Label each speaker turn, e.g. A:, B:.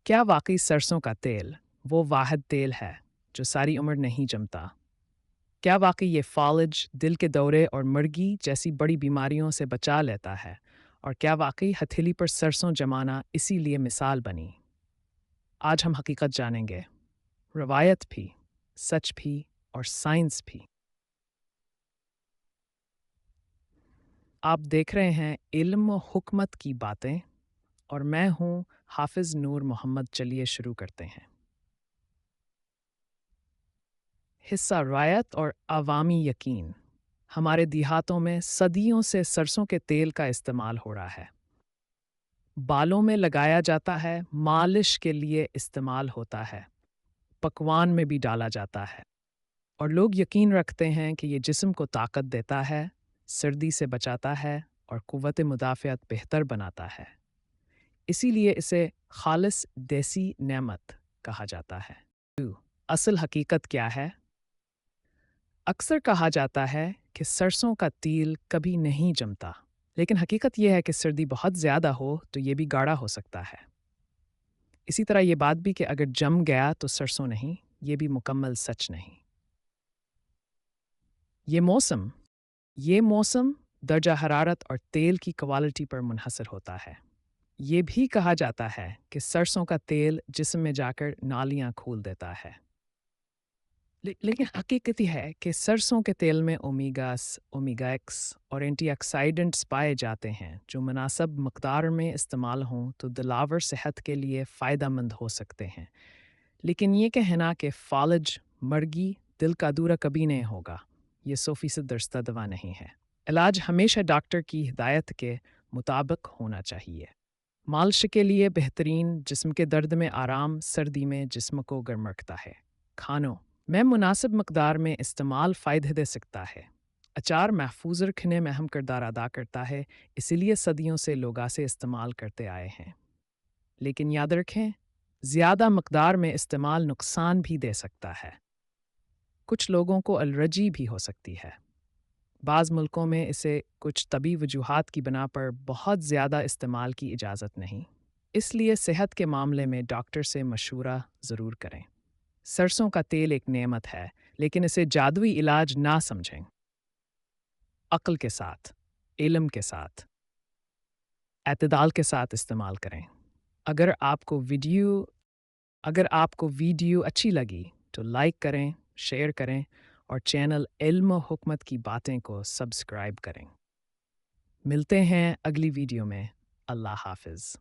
A: क्या वाकई सरसों का तेल वो वाहिद तेल है जो सारी उम्र नहीं जमता? क्या वाकई ये फालिज, दिल के दौरे और मर्गी जैसी बड़ी बीमारियों से बचा लेता है? और क्या वाकई हथेली पर सरसों जमाना इसीलिए मिसाल बनी? आज हम हकीकत जानेंगे, रवायत भी, सच भी और साइंस भी। आप देख रहे हैं इल्म हुकमत की बातें और मैं हूँ हाफिज नूर मोहम्मद। चलिए शुरू करते हैं। हिस्सा रायत और अवामी यकीन। हमारे देहातों में सदियों से सरसों के तेल का इस्तेमाल हो रहा है। बालों में लगाया जाता है, मालिश के लिए इस्तेमाल होता है, पकवान में भी डाला जाता है और लोग यकीन रखते हैं कि ये जिस्म को ताकत देता है, सर्दी से बचाता है और कुव्वत मुदाफ़ियत बेहतर बनाता है। इसीलिए इसे खालिस देसी नेमत कहा जाता है। असल हकीकत क्या है? अक्सर कहा जाता है कि सरसों का तेल कभी नहीं जमता, लेकिन हकीकत यह है कि सर्दी बहुत ज़्यादा हो तो ये भी गाढ़ा हो सकता है। इसी तरह ये बात भी कि अगर जम गया तो सरसों नहीं, ये भी मुकम्मल सच नहीं। ये मौसम ये मौसम, दर्जा हरारत और तेल की क्वालिटी पर मुनहसर होता है। ये भी कहा जाता है कि सरसों का तेल जिस्म में जाकर नालियाँ खोल देता है। लेकिन हकीकत ये है कि सरसों के तेल में ओमेगास, ओमेगा एक्स और एंटीऑक्सीडेंट्स पाए जाते हैं जो मुनासिब मकदार में इस्तेमाल हों तो दिलावर सेहत के लिए फ़ायदेमंद हो सकते हैं। लेकिन ये कहना कि फालज, मर्गी, दिल का दौरा कभी नहीं होगा, ये 100% दरस्ता दवा नहीं है। इलाज हमेशा डॉक्टर की हिदायत के मुताबिक होना चाहिए। मालिश के लिए बेहतरीन, जिस्म के दर्द में आराम, सर्दी में जिस्म को गर्म रखता है। खानों में मुनासिब मकदार में इस्तेमाल फ़ायदे दे सकता है। अचार महफूज रखने में अहम किरदार अदा करता है, इसीलिए सदियों से लोग इसे इस्तेमाल करते आए हैं। लेकिन याद रखें, ज़्यादा मकदार में इस्तेमाल नुकसान भी दे सकता है। कुछ लोगों को एलर्जी भी हो सकती है। बाज़ मुल्कों में इसे कुछ तबी वजूहात की बिना पर बहुत ज़्यादा इस्तेमाल की इजाज़त नहीं। इसलिए सेहत के मामले में डॉक्टर से मशवरा ज़रूर करें। सरसों का तेल एक नेमत है, लेकिन इसे जादुई इलाज ना समझें। अक्ल के साथ, इल्म के साथ, एतदाल के साथ इस्तेमाल करें। अगर आपको वीडियो अगर आपको वीडियो अच्छी लगी तो लाइक करें, शेयर करें और चैनल इल्म हुकमत की बातें को सब्सक्राइब करें। मिलते हैं अगली वीडियो में। अल्लाह हाफ़िज़।